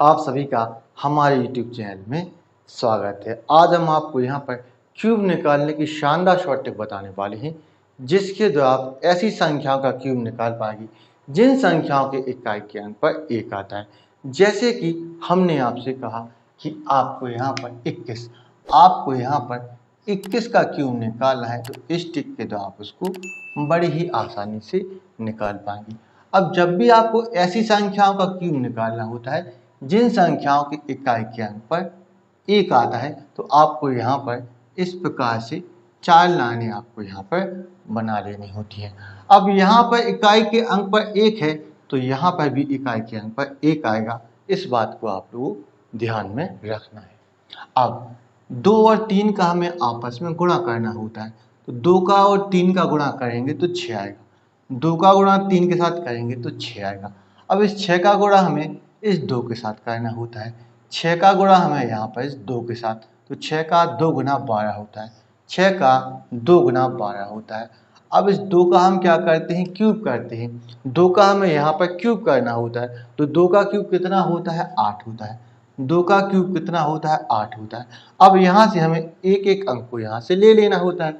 आप सभी का हमारे YouTube चैनल में स्वागत है। आज हम आपको यहाँ पर क्यूब निकालने की शानदार शॉर्ट बताने वाले हैं, जिसके द्वारा आप ऐसी संख्याओं का क्यूब निकाल पाएंगे जिन संख्याओं के इकाई के अंक पर 1 आता है। जैसे कि हमने आपसे कहा कि आपको यहाँ पर 21 का क्यूब निकालना है, तो इस ट्रिक के द्वारा आप उसको बड़ी ही आसानी से निकाल पाएंगे। अब जब भी आपको ऐसी संख्याओं का क्यूब निकालना होता है जिन संख्याओं के इकाई के अंक पर 1 आता है, तो आपको यहाँ पर इस प्रकार से 4 लाइनें आपको यहाँ पर बना लेनी होती है। अब यहाँ पर इकाई के अंक पर 1 है, तो यहाँ पर भी इकाई के अंक पर 1 आएगा। इस बात को आप लोगों को ध्यान में रखना है। अब 2 और 3 का हमें आपस में गुणा करना होता है, तो 2 का और 3 का गुणा करेंगे तो 6 आएगा। 2 का गुणा 3 के साथ करेंगे तो 6 आएगा। अब इस 6 का गुणा हमें इस 2 के साथ करना होता है। 6 का गुणा हमें यहाँ पर इस 2 के साथ, तो 6 का 2 गुना 12 होता है। 6 का 2 गुना 12 होता है। अब इस 2 का हम क्या करते हैं, क्यूब करते हैं। 2 का हमें यहाँ पर क्यूब करना होता है, तो 2 का क्यूब कितना होता है, 8 होता है। 2 का क्यूब कितना होता है, 8 होता है। अब यहाँ से हमें एक एक अंक को यहाँ से ले लेना होता है,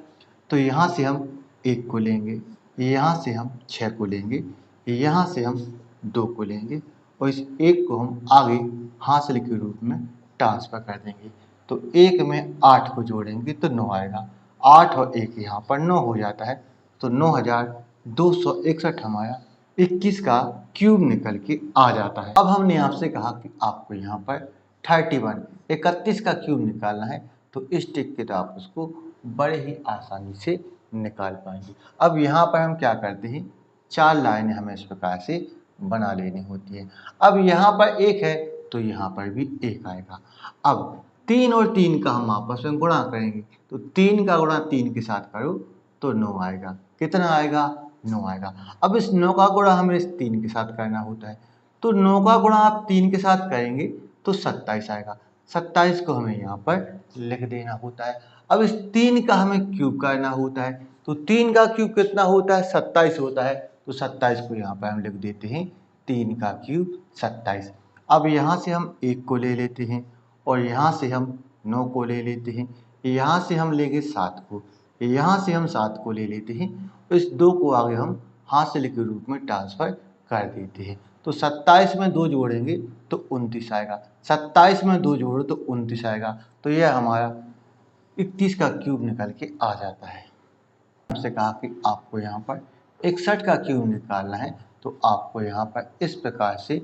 तो यहाँ से हम 1 को लेंगे, यहाँ से हम 6 को लेंगे, यहाँ से हम 2 को लेंगे और इस 1 को हम आगे हासिल के रूप में ट्रांसफर कर देंगे। तो 1 में 8 को जोड़ेंगे तो 9 आएगा। 8 और 1 यहाँ पर 9 हो जाता है, तो 9261 हमारा 21 का क्यूब निकल के आ जाता है। अब हमने आपसे कहा कि आपको यहाँ पर 31 का क्यूब निकालना है, तो इस ट्रिक के द्वारा आप उसको बड़े ही आसानी से निकाल पाएंगे। अब यहाँ पर हम क्या करते हैं, 4 लाइनें हमें इस प्रकार से बना लेनी होती है। अब यहाँ पर 1 है, तो यहाँ पर भी 1 आएगा। अब 3 और 3 का हम आपस में गुणा करेंगे, तो 3 का गुणा 3 के साथ करो तो 9 आएगा। कितना आएगा, 9 आएगा। अब इस 9 का गुणा हमें इस 3 के साथ करना होता है, तो 9 का गुणा आप 3 के साथ करेंगे तो 27 आएगा। 27 को हमें यहाँ पर लिख देना होता है। अब इस 3 का हमें क्यूब करना होता है, तो 3 का क्यूब कितना होता है, 27 होता है। तो 27 को यहाँ पर हम लिख देते हैं 3 का क्यूब 27। अब यहाँ से हम 1 को ले लेते हैं और यहाँ से हम 9 को ले लेते हैं, यहाँ से हम लेंगे 7 को, यहाँ से हम 7 को ले लेते हैं और इस 2 को आगे हम हासिल के रूप में ट्रांसफर कर देते हैं। तो 27 में 2 जोड़ेंगे तो 29 आएगा। 27 में 2 जोड़ो तो 29 आएगा। तो यह हमारा 31 का क्यूब निकल के आ जाता है। आपसे कहा कि आपको यहाँ पर 61 का क्यूब निकालना है, तो आपको यहाँ पर इस प्रकार से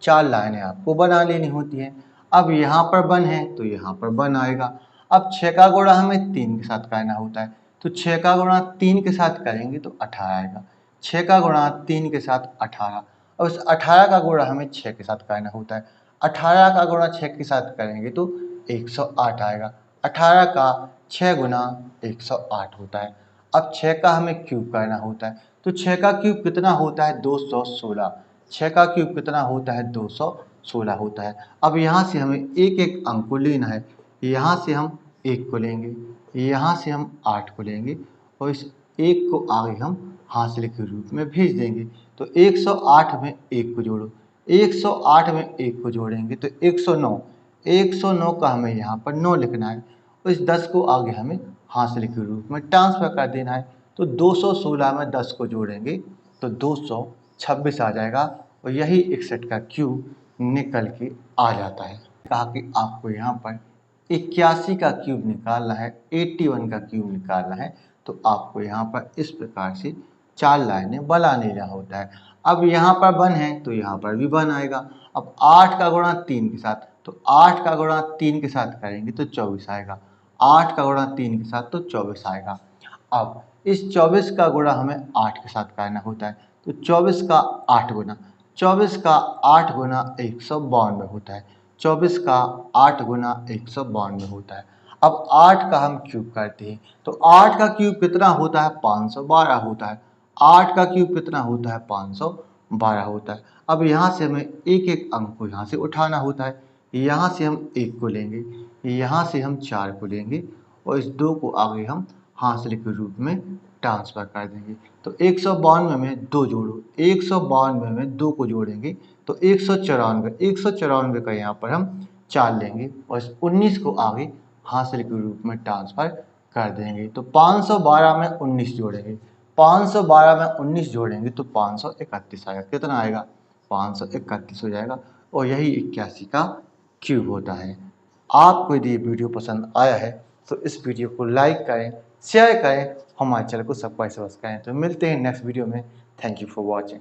4 लाइनें आपको बना लेनी होती हैं। अब यहाँ पर 1 है, तो यहाँ पर 1 आएगा। अब 6 का गुणा हमें 3 के साथ करना होता है, तो 6 का गुणा 3 के साथ करेंगे तो 18 आएगा। 6 का गुणा 3 के साथ 18, और इस 18 का गुणा हमें 6 के साथ करना होता है। 18 का गुणा 6 के साथ करेंगे तो 108 आएगा। 18 का 6 गुना 108 होता है। अब 6 का हमें क्यूब करना होता है, तो 6 का क्यूब कितना होता है, 216। 6 का क्यूब कितना होता है, 216 होता है। अब यहाँ से हमें एक एक अंक को लेना है। यहाँ से हम 1 को लेंगे, यहाँ से हम 8 को लेंगे और इस 1 को आगे हम हासिल के रूप में भेज देंगे। तो 108 में 1 को जोड़ो, 108 में 1 को जोड़ेंगे तो 109। 109 का हमें यहाँ पर 9 लिखना है और इस 10 को आगे हमें हासिल के रूप में ट्रांसफर कर देना है। तो 216 में 10 को जोड़ेंगे तो 226 आ जाएगा और यही 61 का क्यूब निकल के आ जाता है। कहा कि आपको यहाँ पर 81 का क्यूब निकालना है, 81 का क्यूब निकालना है, तो आपको यहाँ पर इस प्रकार से 4 लाइनें बना लेना होता है। अब यहाँ पर 1 है, तो यहाँ पर भी 1 आएगा। अब 8 का गुणा 3 के साथ, तो 8 का गुणा 3 के साथ करेंगे तो 24 आएगा। 8 का गुणा 3 के साथ तो 24 आएगा। अब इस 24 का गुणा हमें 8 के साथ करना होता है, तो 24 का 8 गुना, 24 का 8 गुना 192 होता है। 24 का 8 गुना 192 होता है। अब 8 का हम क्यूब करते हैं, तो 8 का क्यूब कितना होता है, 512 होता है। 8 का क्यूब कितना होता है, 512 होता है। अब यहाँ से हमें एक एक अंक को यहाँ से उठाना होता है। यहाँ से हम 1 को लेंगे, यहाँ से हम 4 को लेंगे और इस 2 को आगे हम हासिल के रूप में ट्रांसफर कर देंगे। तो 192 में 2 जोड़ो, 192 में 2 को जोड़ेंगे तो 194 का यहाँ पर हम 4 लेंगे और इस 19 को आगे हासिल के रूप में ट्रांसफर कर देंगे। तो 512 में 19 जोड़ेंगे, 512 में 19 जोड़ेंगे तो 531 आएगा। कितना आएगा? 531 हो जाएगा और यही 81 का क्यूब होता है। आपको यदि ये वीडियो पसंद आया है तो इस वीडियो को लाइक करें, शेयर करें, हमारे चैनल को सब्सक्राइब करें। तो मिलते हैं नेक्स्ट वीडियो में। Thank you for watching.